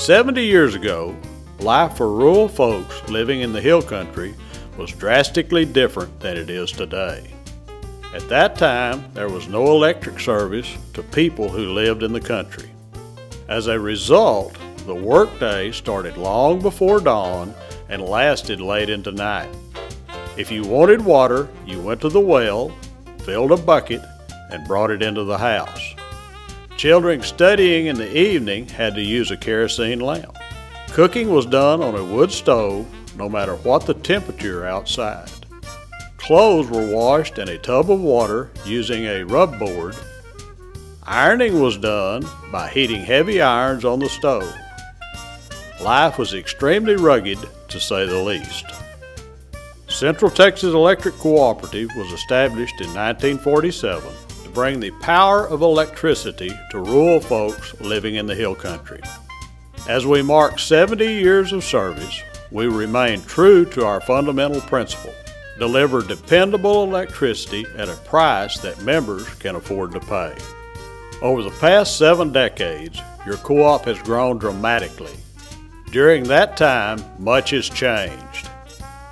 70 years ago, life for rural folks living in the hill country was drastically different than it is today. At that time, there was no electric service to people who lived in the country. As a result, the workday started long before dawn and lasted late into night. If you wanted water, you went to the well, filled a bucket, and brought it into the house. Children studying in the evening had to use a kerosene lamp. Cooking was done on a wood stove, no matter what the temperature outside. Clothes were washed in a tub of water using a rub board. Ironing was done by heating heavy irons on the stove. Life was extremely rugged, to say the least. Central Texas Electric Cooperative was established in 1947 to bring the power of electricity to rural folks living in the hill country. As we mark 70 years of service, we remain true to our fundamental principle: deliver dependable electricity at a price that members can afford to pay. Over the past 7 decades, your co-op has grown dramatically. During that time, much has changed.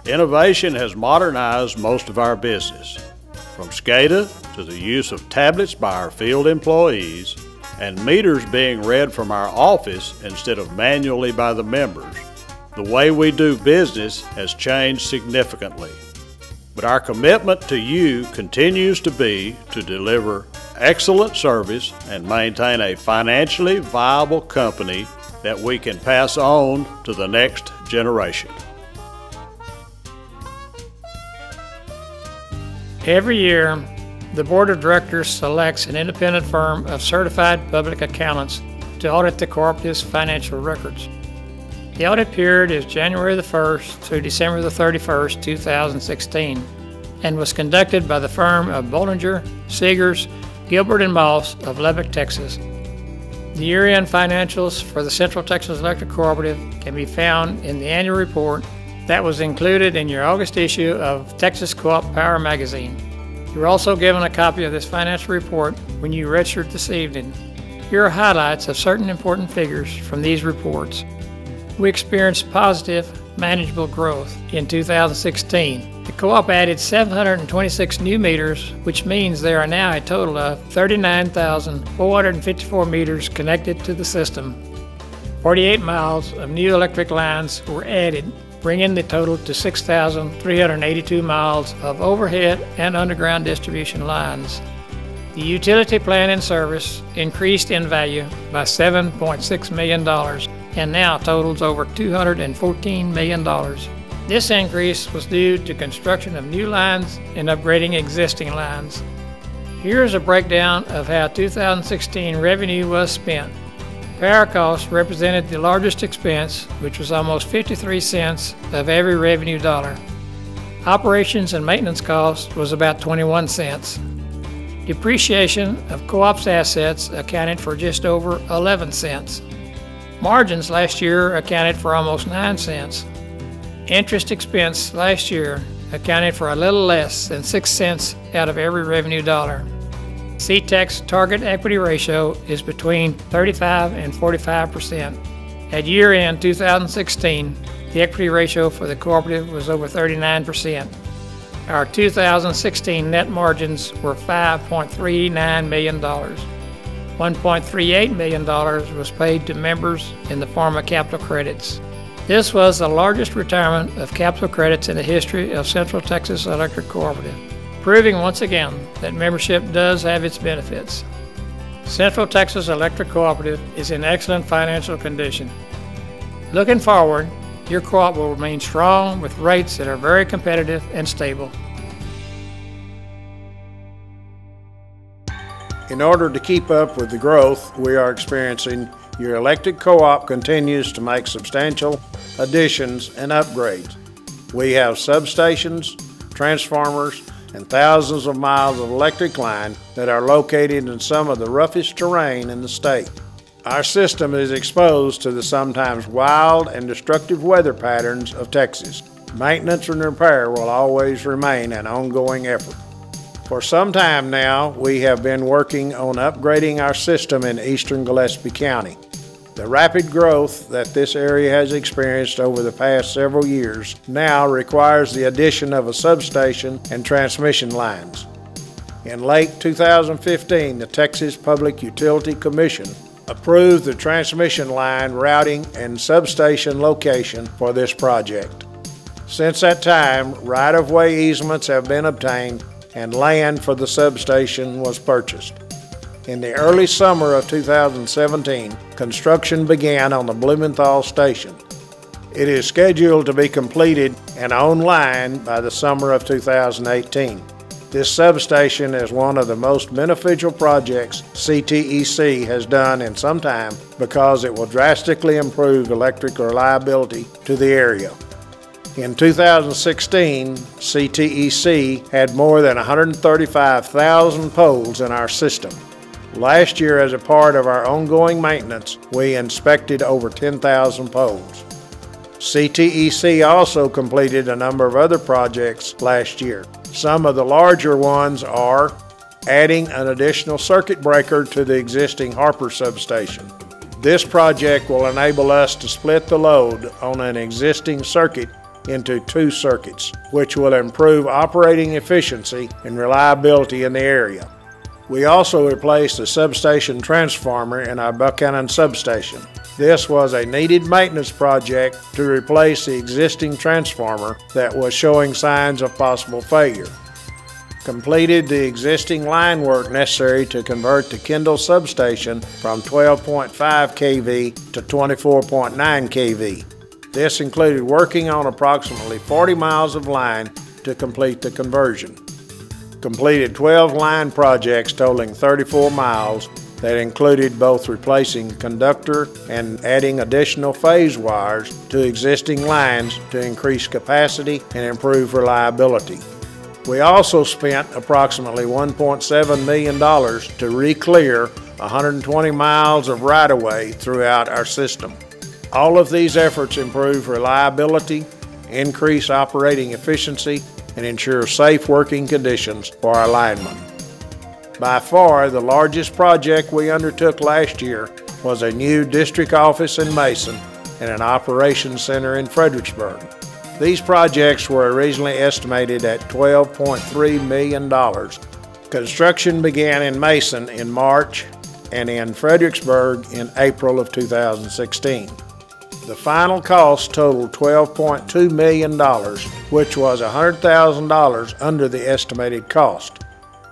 Innovation has modernized most of our business, from SCADA to the use of tablets by our field employees and meters being read from our office instead of manually by the members. The way we do business has changed significantly. But our commitment to you continues to be to deliver excellent service and maintain a financially viable company that we can pass on to the next generation. Every year, the Board of Directors selects an independent firm of certified public accountants to audit the cooperative's financial records. The audit period is January the 1st through December the 31st, 2016, and was conducted by the firm of Bollinger, Seegers, Gilbert & Moss of Lubbock, Texas. The year-end financials for the Central Texas Electric Cooperative can be found in the annual report that was included in your August issue of Texas Co-op Power magazine. You were also given a copy of this financial report when you registered this evening. Here are highlights of certain important figures from these reports. We experienced positive, manageable growth in 2016. The co-op added 726 new meters, which means there are now a total of 39,454 meters connected to the system. 48 miles of new electric lines were added, bringing the total to 6,382 miles of overhead and underground distribution lines. The utility plant in service increased in value by $7.6 million and now totals over $214 million. This increase was due to construction of new lines and upgrading existing lines. Here's a breakdown of how 2016 revenue was spent. Power costs represented the largest expense, which was almost 53 cents of every revenue dollar. Operations and maintenance cost was about 21 cents. Depreciation of co-op's assets accounted for just over 11 cents. Margins last year accounted for almost 9 cents. Interest expense last year accounted for a little less than 6 cents out of every revenue dollar. CTEC's target equity ratio is between 35 and 45%. At year-end 2016, the equity ratio for the cooperative was over 39%. Our 2016 net margins were $5.39 million. $1.38 million was paid to members in the form of capital credits. This was the largest retirement of capital credits in the history of Central Texas Electric Cooperative, proving once again that membership does have its benefits. Central Texas Electric Cooperative is in excellent financial condition. Looking forward, your co-op will remain strong with rates that are very competitive and stable. In order to keep up with the growth we are experiencing, your electric co-op continues to make substantial additions and upgrades. We have substations, transformers, and thousands of miles of electric line that are located in some of the roughest terrain in the state. Our system is exposed to the sometimes wild and destructive weather patterns of Texas. Maintenance and repair will always remain an ongoing effort. For some time now, we have been working on upgrading our system in eastern Gillespie County. The rapid growth that this area has experienced over the past several years now requires the addition of a substation and transmission lines. In late 2015, the Texas Public Utility Commission approved the transmission line routing and substation location for this project. Since that time, right-of-way easements have been obtained and land for the substation was purchased. In the early summer of 2017, construction began on the Blumenthal station. It is scheduled to be completed and online by the summer of 2018. This substation is one of the most beneficial projects CTEC has done in some time because it will drastically improve electric reliability to the area. In 2016, CTEC had more than 135,000 poles in our system. Last year, as a part of our ongoing maintenance, we inspected over 10,000 poles. CTEC also completed a number of other projects last year. Some of the larger ones are adding an additional circuit breaker to the existing Harper substation. This project will enable us to split the load on an existing circuit into 2 circuits, which will improve operating efficiency and reliability in the area. We also replaced the substation transformer in our Buchanan substation. This was a needed maintenance project to replace the existing transformer that was showing signs of possible failure. Completed the existing line work necessary to convert the Kendall substation from 12.5 kV to 24.9 kV. This included working on approximately 40 miles of line to complete the conversion. Completed 12 line projects totaling 34 miles that included both replacing conductor and adding additional phase wires to existing lines to increase capacity and improve reliability. We also spent approximately $1.7 million to re-clear 120 miles of right-of-way throughout our system. All of these efforts improve reliability, increase operating efficiency, and ensure safe working conditions for our linemen. By far, the largest project we undertook last year was a new district office in Mason and an operations center in Fredericksburg. These projects were originally estimated at $12.3 million. Construction began in Mason in March and in Fredericksburg in April of 2016. The final cost totaled $12.2 million, which was $100,000 under the estimated cost.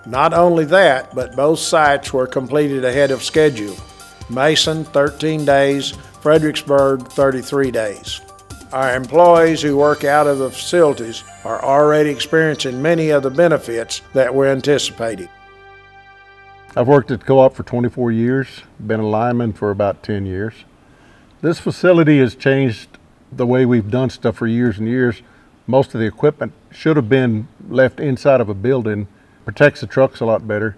Not only that, but both sites were completed ahead of schedule. Mason, 13 days, Fredericksburg, 33 days. Our employees who work out of the facilities are already experiencing many of the benefits that were anticipated. I've worked at the co-op for 24 years, been a lineman for about 10 years. This facility has changed the way we've done stuff for years and years. Most of the equipment should have been left inside of a building, protects the trucks a lot better.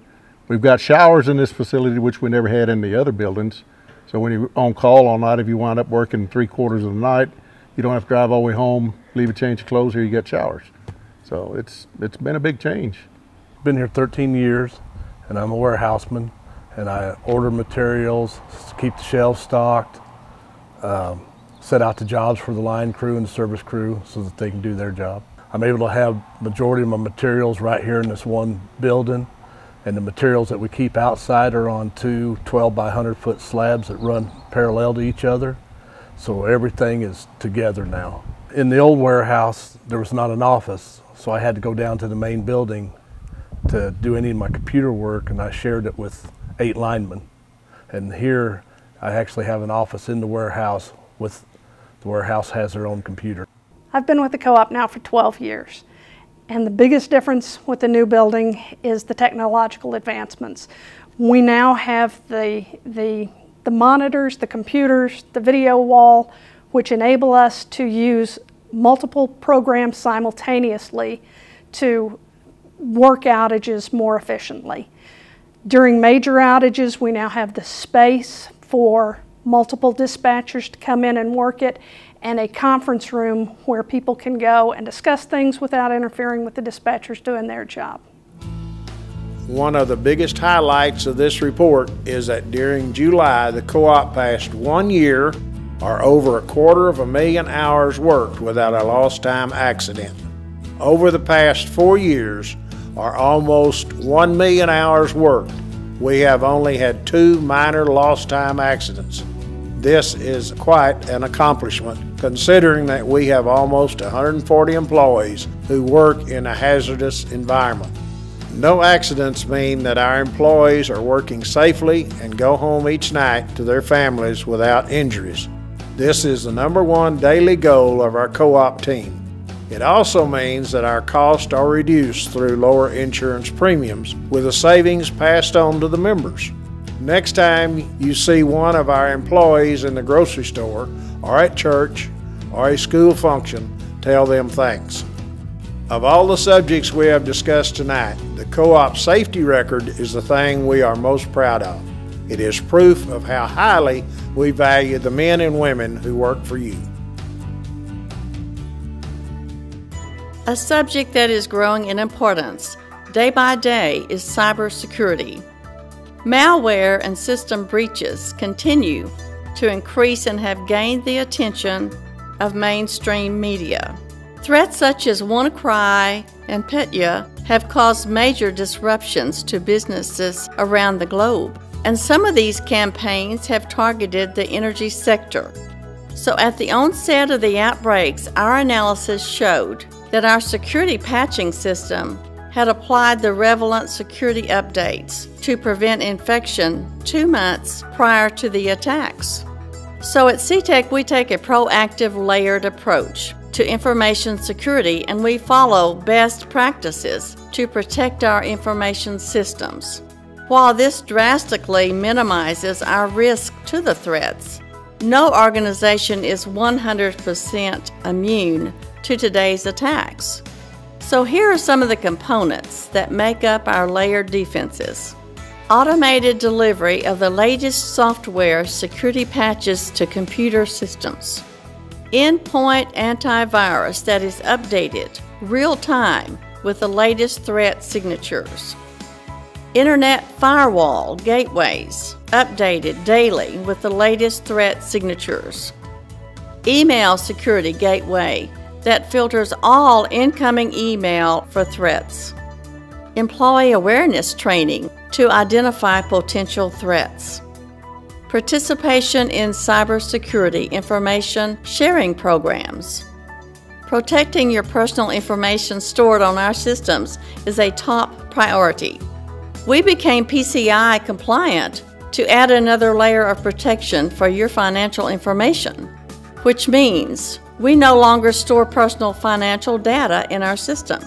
We've got showers in this facility, which we never had in the other buildings. So when you're on call all night, if you wind up working 3/4 of the night, you don't have to drive all the way home, leave a change of clothes, here you get showers. So it's been a big change. Been here 13 years, and I'm a warehouseman, and I order materials, keep the shelves stocked, set out the jobs for the line crew and the service crew so that they can do their job. I'm able to have majority of my materials right here in this one building, and the materials that we keep outside are on 2 12 by 100 foot slabs that run parallel to each other. So everything is together now. In the old warehouse, there was not an office, so I had to go down to the main building to do any of my computer work, and I shared it with 8 linemen. And here, I actually have an office in the warehouse with the warehouse has their own computer. I've been with the co-op now for 12 years, and the biggest difference with the new building is the technological advancements. We now have the monitors, the computers, the video wall, which enable us to use multiple programs simultaneously to work outages more efficiently. During major outages, we now have the space for multiple dispatchers to come in and work it, and a conference room where people can go and discuss things without interfering with the dispatchers doing their job. One of the biggest highlights of this report is that during July, the co-op passed 1 year or over 250,000 hours worked without a lost time accident. Over the past 4 years, or almost 1 million hours worked, we have only had 2 minor lost time accidents. This is quite an accomplishment, considering that we have almost 140 employees who work in a hazardous environment. No accidents mean that our employees are working safely and go home each night to their families without injuries. This is the #1 daily goal of our co-op team. It also means that our costs are reduced through lower insurance premiums, with the savings passed on to the members. Next time you see one of our employees in the grocery store, or at church, or a school function, tell them thanks. Of all the subjects we have discussed tonight, the co-op safety record is the thing we are most proud of. It is proof of how highly we value the men and women who work for you. A subject that is growing in importance day by day is cybersecurity. Malware and system breaches continue to increase and have gained the attention of mainstream media. Threats such as WannaCry and Petya have caused major disruptions to businesses around the globe, and some of these campaigns have targeted the energy sector. So at the onset of the outbreaks, our analysis showed that our security patching system had applied the relevant security updates to prevent infection 2 months prior to the attacks. So at CTEC, we take a proactive, layered approach to information security, and we follow best practices to protect our information systems. While this drastically minimizes our risk to the threats, no organization is 100% immune to today's attacks. So here are some of the components that make up our layered defenses. Automated delivery of the latest software security patches to computer systems. Endpoint antivirus that is updated real-time with the latest threat signatures. Internet firewall gateways updated daily with the latest threat signatures. Email security gateway that filters all incoming email for threats. Employee awareness training to identify potential threats. Participation in cybersecurity information sharing programs. Protecting your personal information stored on our systems is a top priority. We became PCI compliant to add another layer of protection for your financial information, which means we no longer store personal financial data in our system.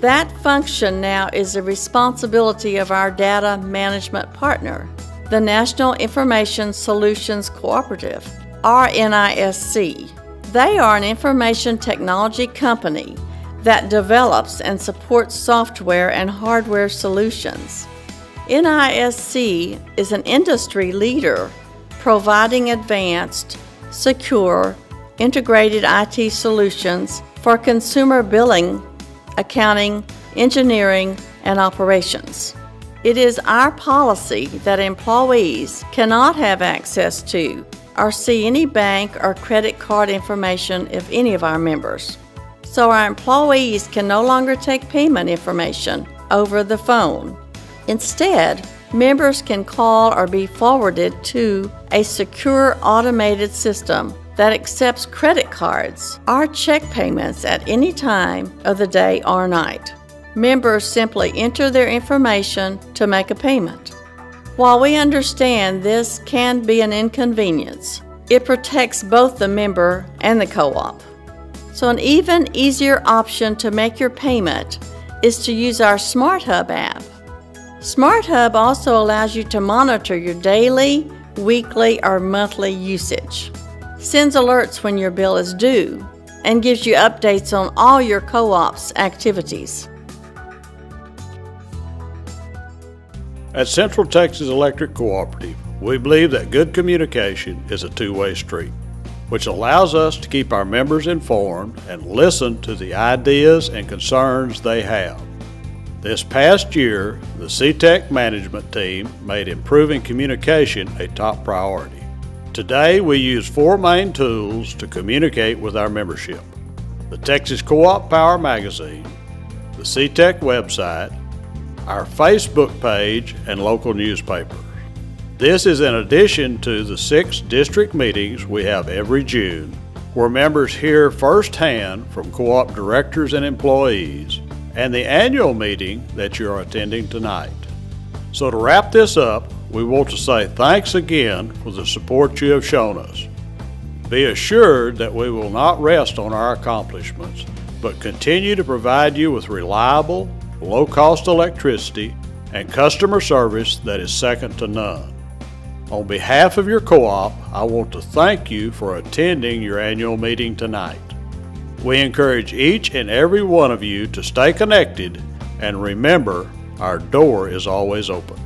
That function now is the responsibility of our data management partner, the National Information Solutions Cooperative, or NISC. They are an information technology company that develops and supports software and hardware solutions. NISC is an industry leader providing advanced, secure, integrated IT solutions for consumer billing, accounting, engineering, and operations. It is our policy that employees cannot have access to or see any bank or credit card information of any of our members. So our employees can no longer take payment information over the phone. Instead, members can call or be forwarded to a secure automated system that accepts credit cards or check payments at any time of the day or night. Members simply enter their information to make a payment. While we understand this can be an inconvenience, it protects both the member and the co-op. So an even easier option to make your payment is to use our SmartHub app. SmartHub also allows you to monitor your daily, weekly, or monthly usage, sends alerts when your bill is due, and gives you updates on all your co-op's activities. At Central Texas Electric Cooperative, we believe that good communication is a two-way street, which allows us to keep our members informed and listen to the ideas and concerns they have. This past year, the CTEC management team made improving communication a top priority. Today, we use 4 main tools to communicate with our membership: the Texas Co-op Power magazine, the CTEC website, our Facebook page, and local newspapers. This is in addition to the 6 district meetings we have every June, where members hear firsthand from co-op directors and employees, and the annual meeting that you're attending tonight. So to wrap this up, we want to say thanks again for the support you have shown us. Be assured that we will not rest on our accomplishments, but continue to provide you with reliable, low-cost electricity and customer service that is second to none. On behalf of your co-op, I want to thank you for attending your annual meeting tonight. We encourage each and every one of you to stay connected, and remember, our door is always open.